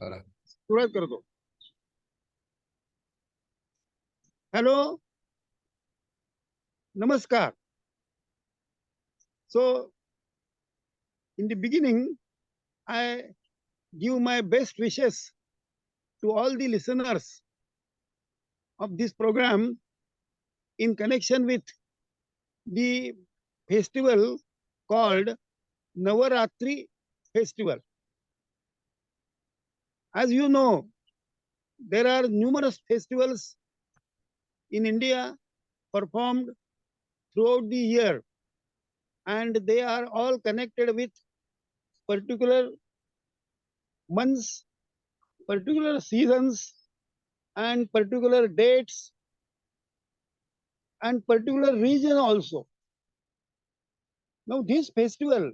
सुरुवात करतो. हॅलो, नमस्कार. So, in the beginning, I give my best wishes to all the listeners of this program in connection with the festival called Navaratri Festival. As you know, there are numerous festivals in India performed throughout the year, and they are all connected with particular months, particular seasons, and particular dates, and particular region also. Now, this festival,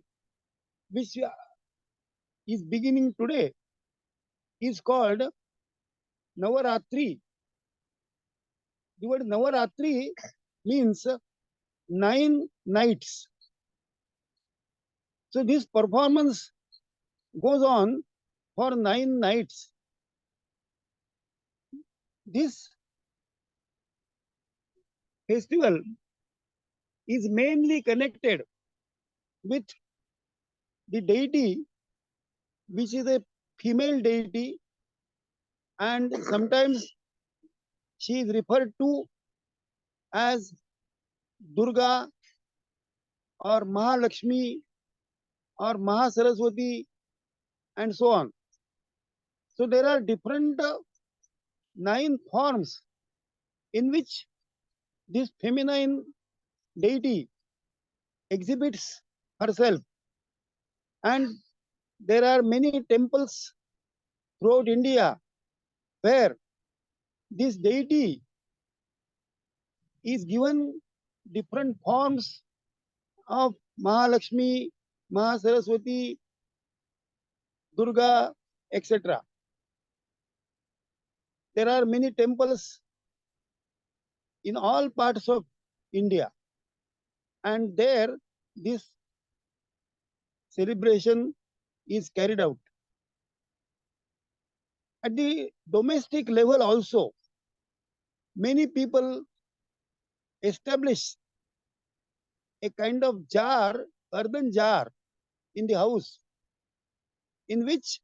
which is beginning today, is called Navaratri. The word Navaratri means 9 nights. So this performance goes on for 9 nights. This festival is mainly connected with the deity, which is a female deity, and sometimes she is referred to as Durga or Mahalakshmi or Mahasaraswati and so on. So there are different 9 forms in which this feminine deity exhibits herself, and there are many temples throughout India where this deity is given different forms of Mahalakshmi, Mahasaraswati, Durga, etc. There are many temples in all parts of India, and there this celebration is carried out. At the domestic level also, many people establish a kind of jar, earthen jar in the house, in which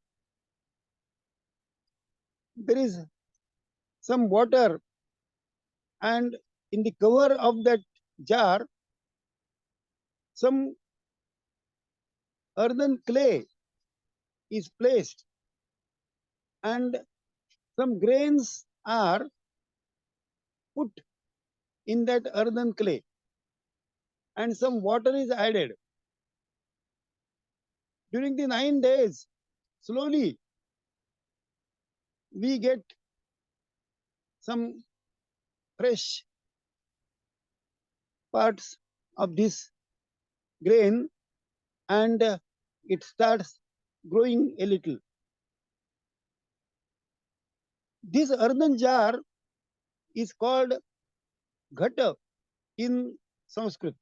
there is some water, and in the cover of that jar, some earthen clay is placed, and some grains are put in that earthen clay, and some water is added. During the 9 days, slowly we get some fresh parts of this grain, and it starts growing a little. This earthen jar is called ghata in Sanskrit,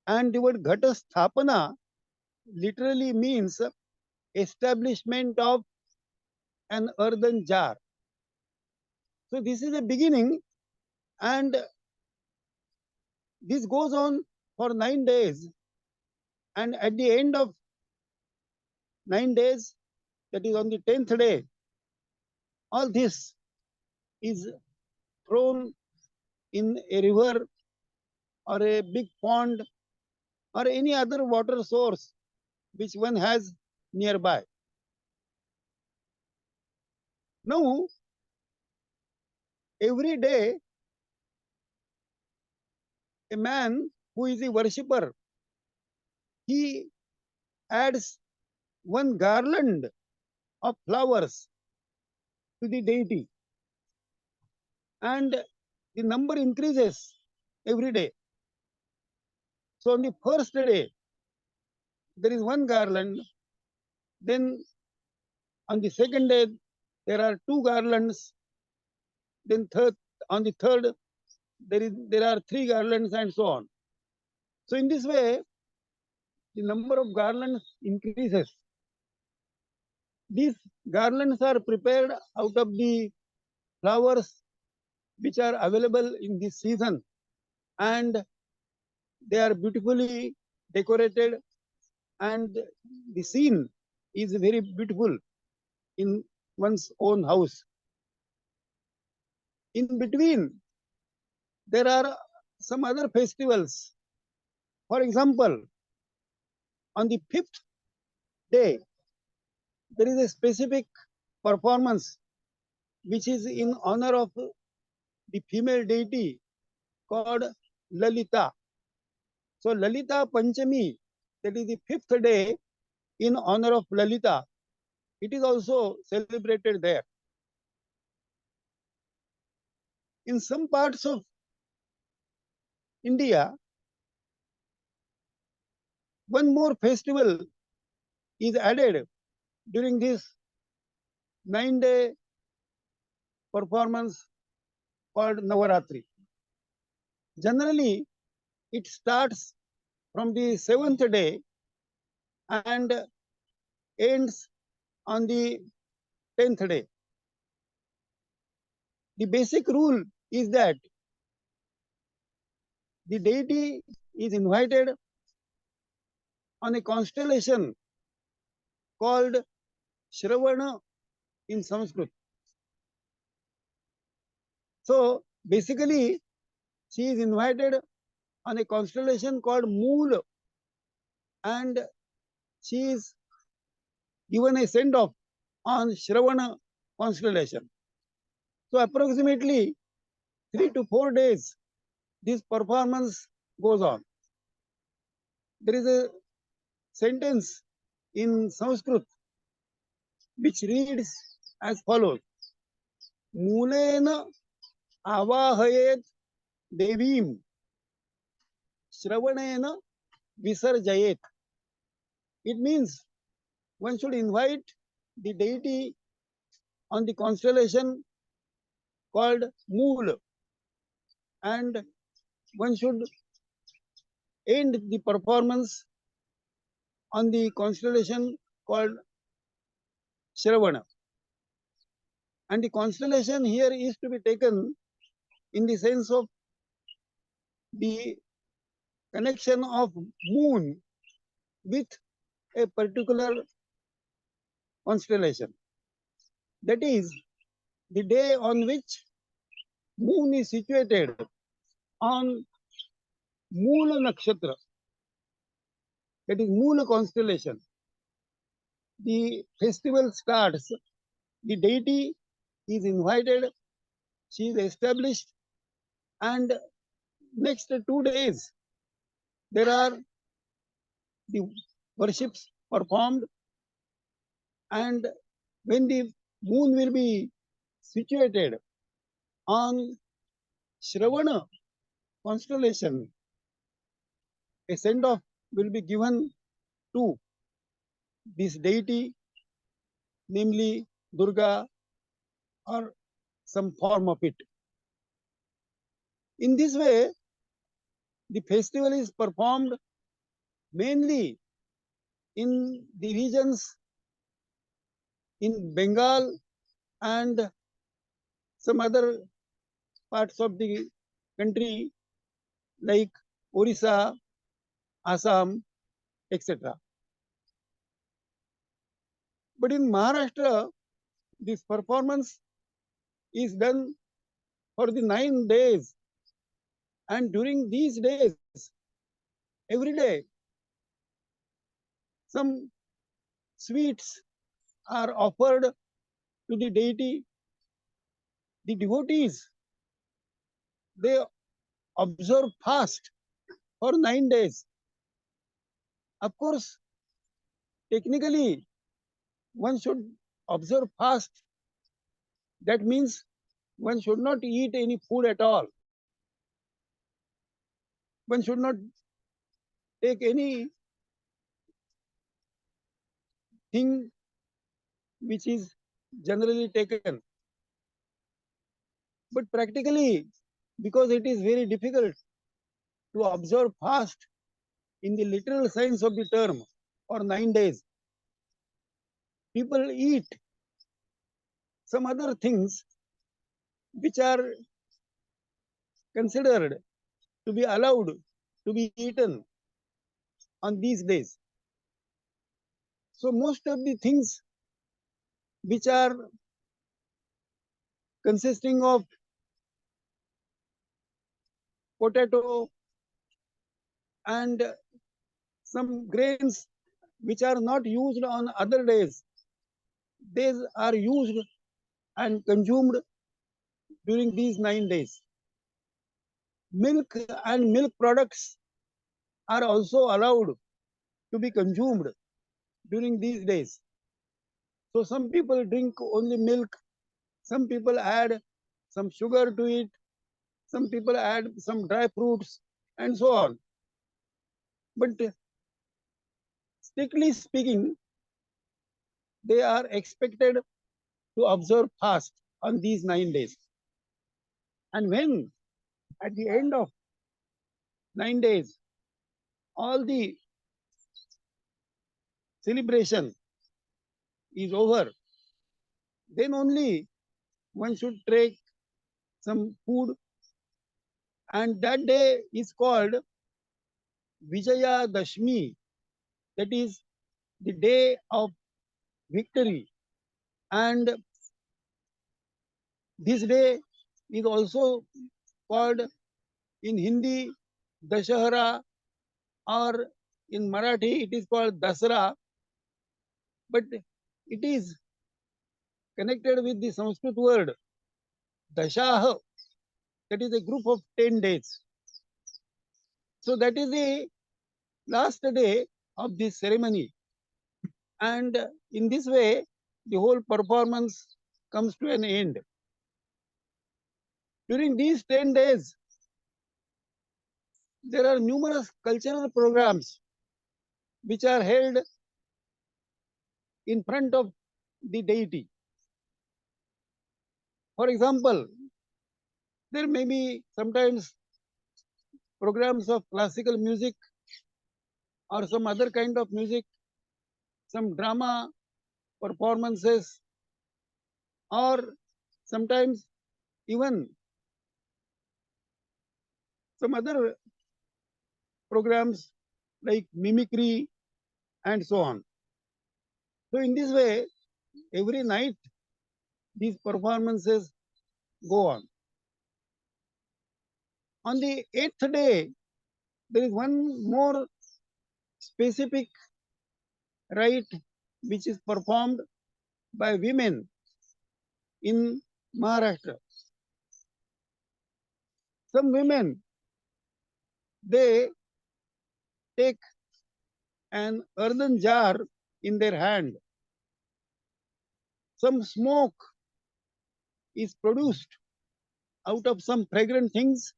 and the word ghata sthapana literally means establishment of an earthen jar. So this is a beginning, and this goes on for 9 days, and at the end of 9 days, that is on the 10th day, all this is thrown in a river or a big pond or any other water source which one has nearby. Now, every day, a man who is a worshipper, he adds one garland of flowers to the deity, and the number increases every day. So on the first day, there is one garland. Then on the second day, there are 2 garlands. Then on the third, there are 3 garlands, and so on. So in this way, the number of garlands increases. These garlands are prepared out of the flowers which are available in this season, and they are beautifully decorated, and the scene is very beautiful in one's own house. In between, there are some other festivals. For example, on the fifth day, there is a specific performance which is in honor of the female deity called Lalita. So Lalita Panchami, that is the fifth day in honor of Lalita, it is also celebrated there. In some parts of India, one more festival is added during this 9-day performance called Navaratri. Generally, it starts from the seventh day and ends on the 10th day. The basic rule is that the deity is invited on a constellation called Shravana in Sanskrit. So basically, she is invited on a constellation called Mool, and she is given a send off on Shravana constellation. So approximately 3 to 4 days, this performance goes on. There is a sentence in Sanskrit which reads as follows: Mulena avahayet devim Shravanena visarjayet. It means one should invite the deity on the constellation called Mool, and one should end the performance on the constellation called Shravana. And the constellation here is to be taken in the sense of the connection of moon with a particular constellation. That is the day on which moon is situated on Moola Nakshatra, that is Moola constellation. The festival starts, the deity is invited, she is established, and next 2 days there are the worships performed, and when the moon will be situated on Shravana constellation, a send off will be given to this deity, namely Durga or some form of it. In this way, the festival is performed mainly in the regions in Bengal and some other parts of the country like Orissa, Assam, etc. But in Maharashtra, this performance is done for the 9 days, and during these days, every day, some sweets are offered to the deity. The devotees, they observe fast for 9 days. Of course, technically, one should observe fast. That means one should not eat any food at all. One should not take anything which is generally taken. But practically, because it is very difficult to observe fast in the literal sense of the term for 9 days, people eat some other things which are considered to be allowed to be eaten on these days. So most of the things which are consisting of potato and some grains which are not used on other days, these are used and consumed during these 9 days. Milk and milk products are also allowed to be consumed during these days. So some people drink only milk, some people add some sugar to it, some people add some dry fruits, and so on. But strictly speaking, they are expected to observe fast on these 9 days. And when at the end of 9 days, all the celebration is over, then only one should take some food, and that day is called Vijaya Dashmi, that is the day of victory. And this day is also called in Hindi Dasara, or in Marathi it is called Dasara, but it is connected with the Sanskrit word Dashah, that is a group of 10 days. So that is the last day of this ceremony. And in this way, the whole performance comes to an end. During these 10 days, there are numerous cultural programs which are held in front of the deity. For example, there may be sometimes programs of classical music or some other kind of music, some drama performances, or sometimes even some other programs like mimicry and so on. So, in this way, every night these performances go on. On the 8th day, there is one more specific rite which is performed by women in Maharashtra. Some women, they take an earthen jar in their hand. Some smoke is produced out of some fragrant things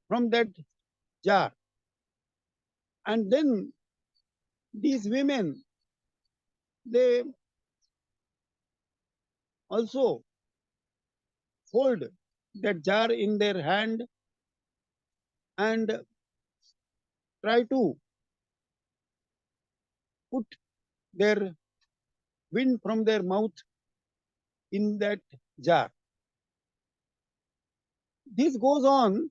from that jar. And then these women, they also hold that jar in their hand and try to put their wind from their mouth in that jar. This goes on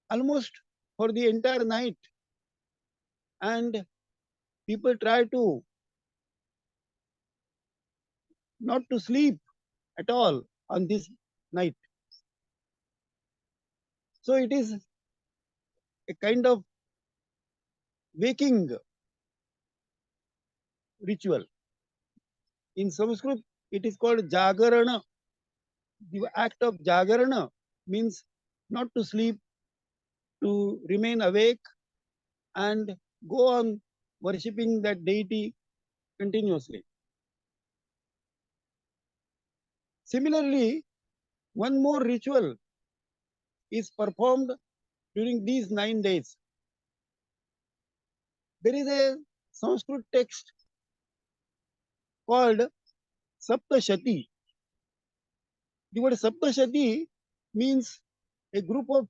almost for the entire night, and people try to not to sleep at all on this night. So it is a kind of waking ritual. In Sanskrit, it is called Jagarana. The act of Jagarana means not to sleep, to remain awake and go on worshipping that deity continuously. Similarly, one more ritual is performed during these 9 days. There is a Sanskrit text called Saptashati. The word Saptashati means a group of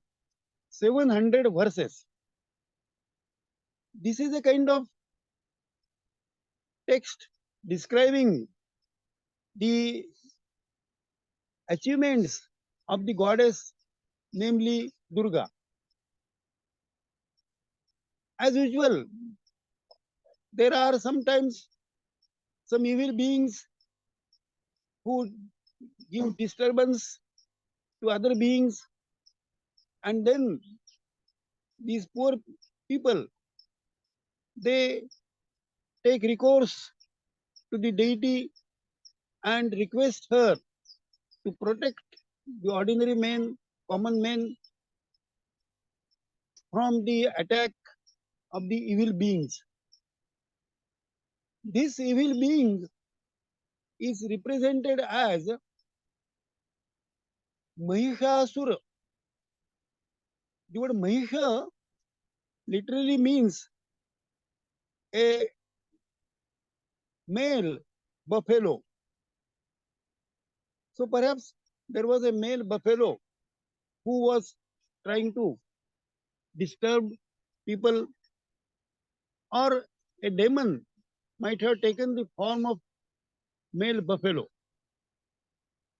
700 verses. This is a kind of text describing the achievements of the goddess, namely Durga. As usual, there are sometimes some evil beings who give disturbance to other beings, and then these poor people, they take recourse to the deity and request her to protect the ordinary men, common men, from the attack of the evil beings. This evil being is represented as Mahishasura. The word Mahisha literally means a male buffalo. So perhaps there was a male buffalo who was trying to disturb people, or a demon might have taken the form of male buffalo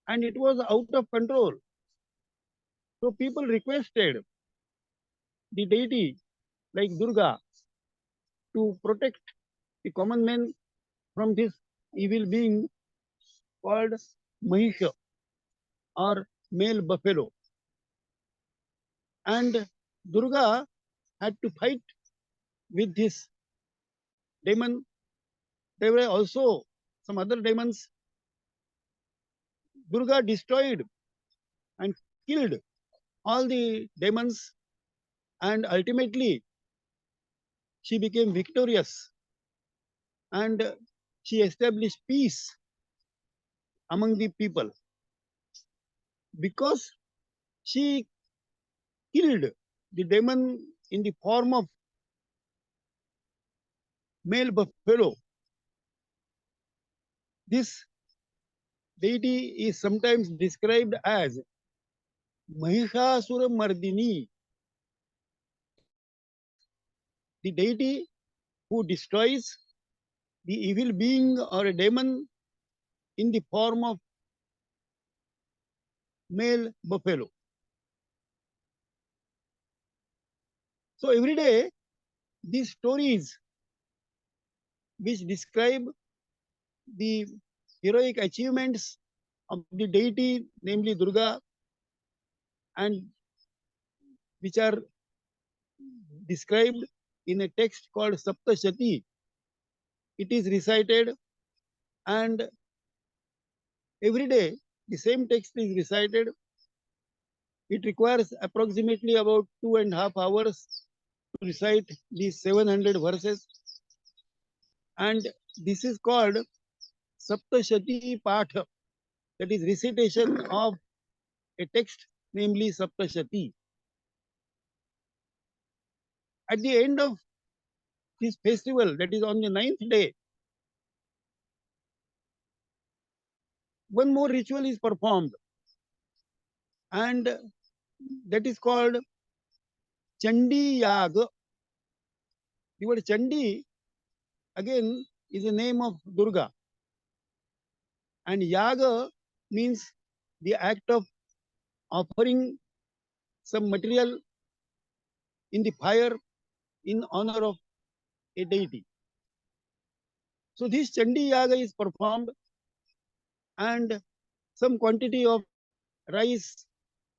and it was out of control. So people requested the deity like Durga to protect the common men from this evil being called Mahisha or male buffalo. And Durga had to fight with this demon. There were also some other demons. Durga destroyed and killed all the demons, and ultimately she became victorious and she established peace among the people because she killed the demon in the form of male buffalo. This deity is sometimes described as Mahishasura Mardini, the deity who destroys the evil being or a demon in the form of male buffalo. So every day, these stories which describe the heroic achievements of the deity, namely Durga, and which are described in a text called Saptashati. It is recited, and every day the same text is recited. It requires approximately about 2.5 hours to recite these 700 verses, and this is called Saptashati Patha, that is recitation of a text, namely Saptashati. At the end of this festival, that is on the 9th day, one more ritual is performed, and that is called Chandi Yaga. The word Chandi again is the name of Durga, and Yaga means the act of offering some material in the fire in honor of a deity. So this Chandi Yaga is performed, and some quantity of rice,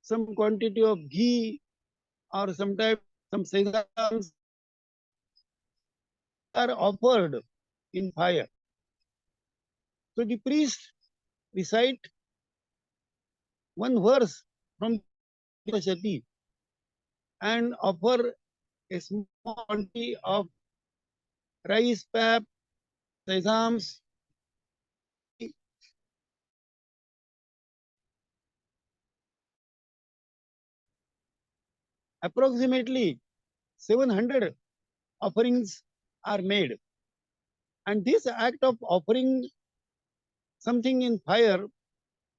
some quantity of ghee, or sometimes some sesame are offered in fire. So the priest recite one verse from the Shati and offer a small quantity of rice, pap, sesame, approximately 700 offerings are made. And this act of offering something in fire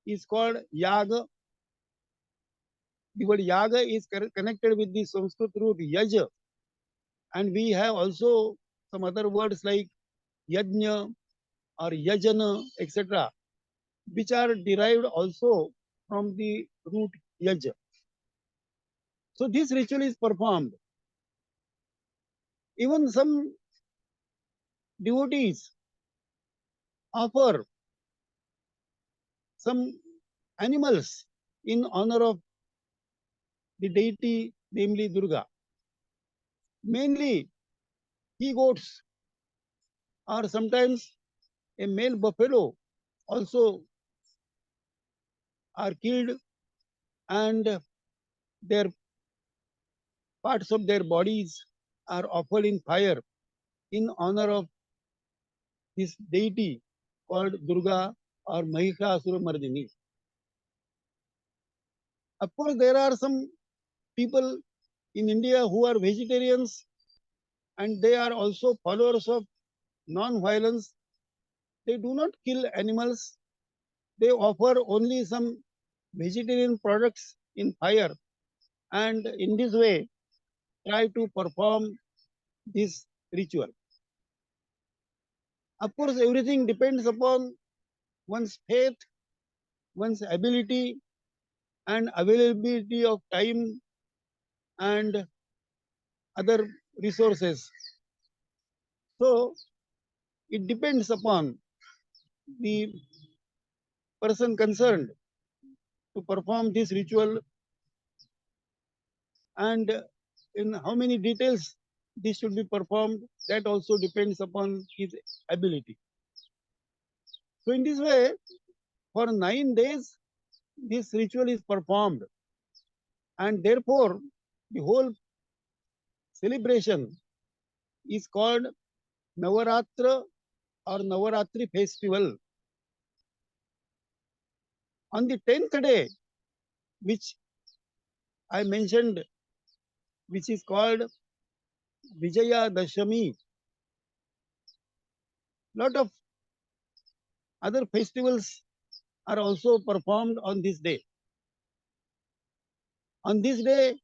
is called yaga. The word yaga is connected with the Sanskrit root yaja, and we have also some other words like yajna or yajana, etc., which are derived also from the root yaj. So this ritual is performed. Even some devotees offer some animals in honor of the deity, namely Durga. Mainly he goats or sometimes a male buffalo also are killed and their parts of their bodies are offered in fire in honor of this deity called Durga or Mahishasuramardini. Of course, there are some people in India who are vegetarians and they are also followers of non-violence. They do not kill animals. They offer only some vegetarian products in fire and in this way try to perform this ritual. Of course, everything depends upon one's faith, one's ability, and availability of time and other resources. So it depends upon the person concerned to perform this ritual and in how many details this should be performed, that also depends upon his ability. So in this way, for 9 days, this ritual is performed and therefore the whole celebration is called Navaratra or Navaratri festival. On the 10th day, which I mentioned, which is called Vijaya Dashami, lot of other festivals are also performed on this day. On this day,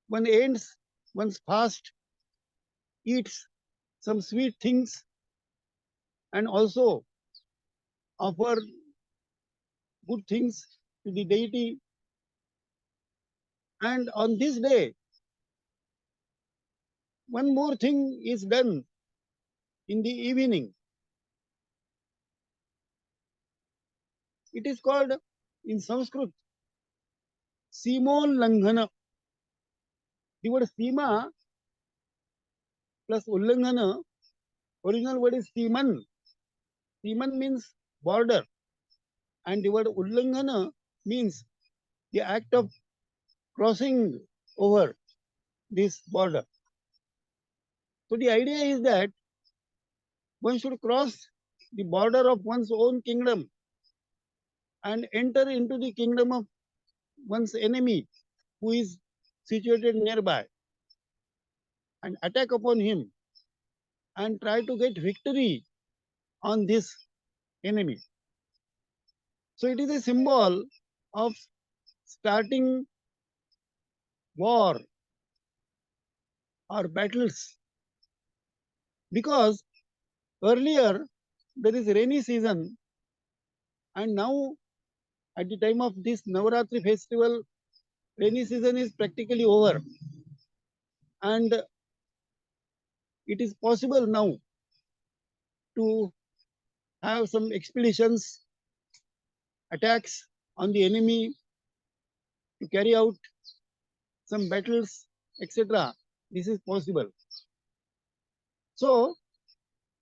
one ends one's fast, eats some sweet things, and also offer good things to the deity. And on this day, one more thing is done in the evening. It is called in Sanskrit Simol Langhana. The word Sima plus Ullangana, original word is Siman. Siman means border, and the word Ullangana means the act of crossing over this border. So the idea is that one should cross the border of one's own kingdom and enter into the kingdom of one's enemy who is situated nearby and attack upon him and try to get victory on this enemy. So it is a symbol of starting war or battles because earlier there is rainy season and now at the time of this Navaratri festival, rainy season is practically over and it is possible now to have some expeditions, attacks on the enemy, to carry out some battles, etc. This is possible. So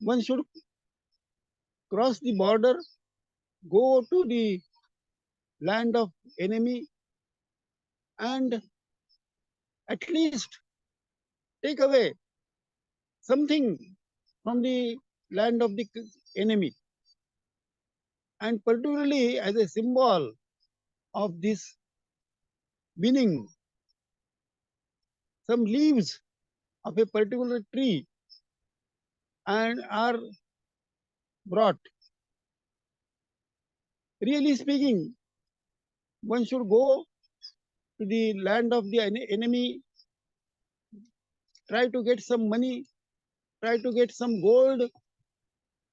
one should cross the border, go to the land of enemy, and at least take away something from the land of the enemy. And particularly as a symbol of this winning, some leaves of a particular tree and are brought. Really speaking, one should go to the land of the enemy, try to get some money, try to get some gold,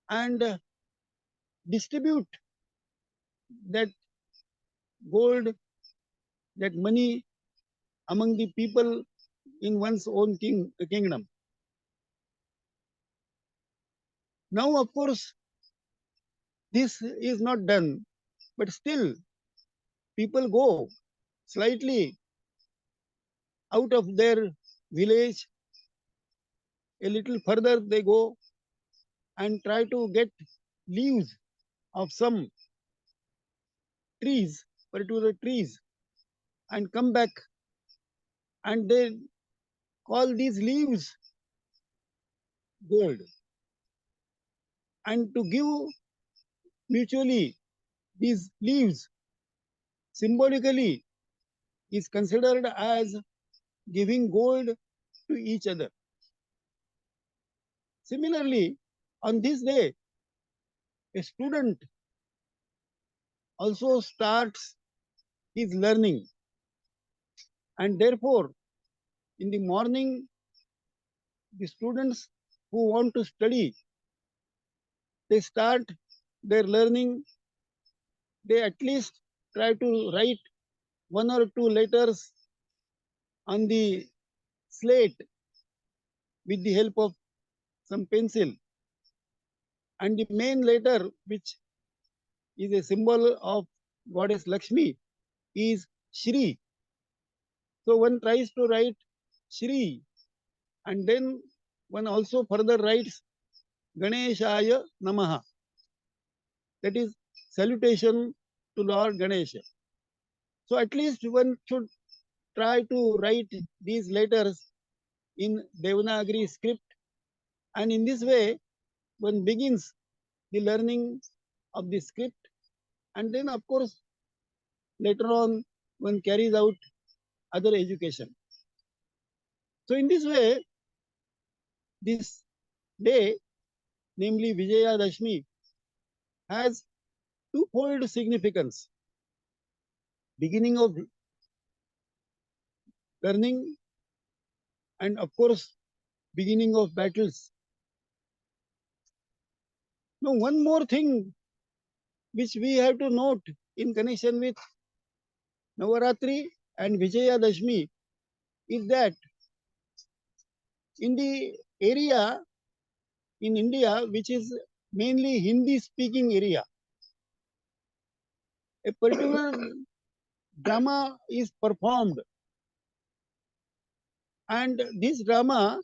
and distribute that gold, that money among the people in one's own kingdom. Now, of course, this is not done, but still people go slightly out of their village, a little further they go and try to get leaves of some trees, particular trees, and come back, and they call these leaves gold. And to give mutually these leaves symbolically is considered as giving gold to each other. Similarly, on this day, a student also starts his learning, and therefore, in the morning, the students who want to study, they start their learning, they at least try to write one or two letters on the slate with the help of some pencil. And the main letter, which is a symbol of goddess Lakshmi, is Shri. So one tries to write Shri, and then one also further writes Ganeshaya Namaha. That is salutation to Lord Ganesha. So at least one should try to write these letters in Devanagari script, and in this way one begins the learning of the script, and then of course later on one carries out other education. So in this way, this day, namely Vijayadashmi, has twofold significance: beginning of learning, and of course beginning of battles. Now one more thing which we have to note in connection with Navaratri and Vijayadashmi is that in the area in India which is mainly Hindi speaking area, a particular drama is performed, and this drama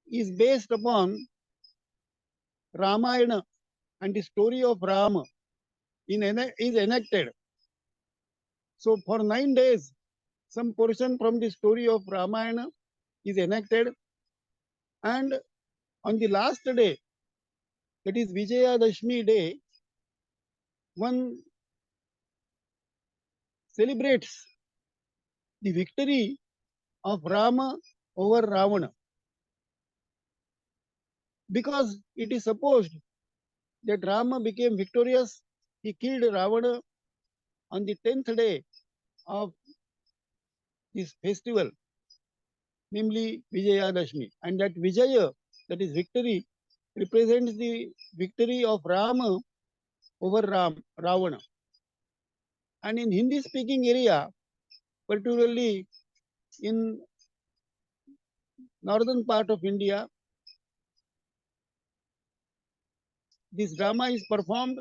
is based upon Ramayana, and the story of Rama is enacted. So for 9 days, some portion from the story of Ramayana is enacted, and on the last day, that is Vijayadashmi day, one celebrates the victory of Rama over Ravana, because it is supposed that Rama became victorious. He killed Ravana on the 10th day of this festival, namely Vijayadashmi. And that Vijaya, that is victory, represents the victory of Rama over Ravana. And in Hindi speaking area, particularly in northern part of India, this drama is performed,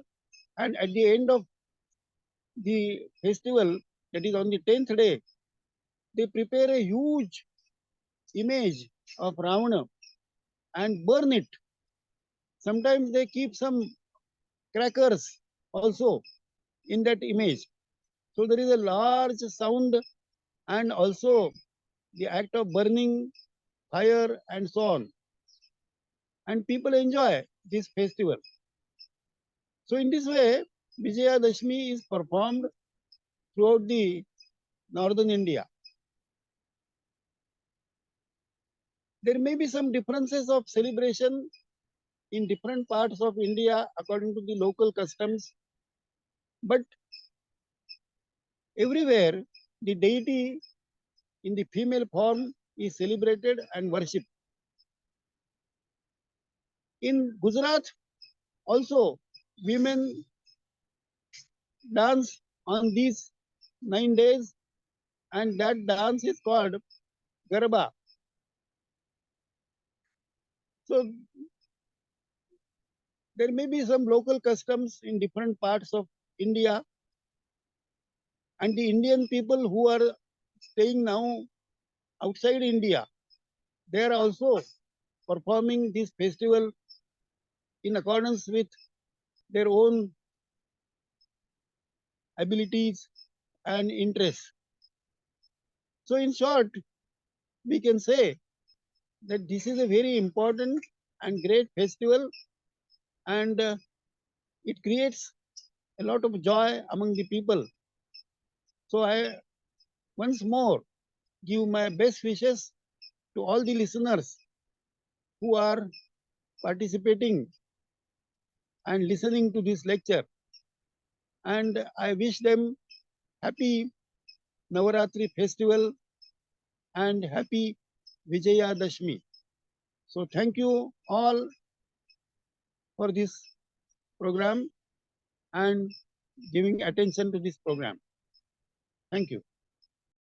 and at the end of the festival, that is on the 10th day, they prepare a huge image of Ravana and burn it. Sometimes they keep some crackers also in that image. So there is a large sound, and also the act of burning fire and so on. And people enjoy this festival. So in this way, Vijayadashmi is performed throughout the northern India. There may be some differences of celebration in different parts of India according to the local customs, but everywhere the deity in the female form is celebrated and worshipped. In Gujarat, Also, women dance on these 9 days, and that dance is called Garba. So there may be some local customs in different parts of India, and the Indian people who are staying now outside India, they are also performing this festival in accordance with their own abilities and interests. So, in short, we can say that this is a very important and great festival, and it creates a lot of joy among the people. So, I once more give my best wishes to all the listeners who are participating and listening to this lecture, and I wish them happy Navaratri festival and happy Vijayadashmi. So thank you all for this program and giving attention to this program. Thank you.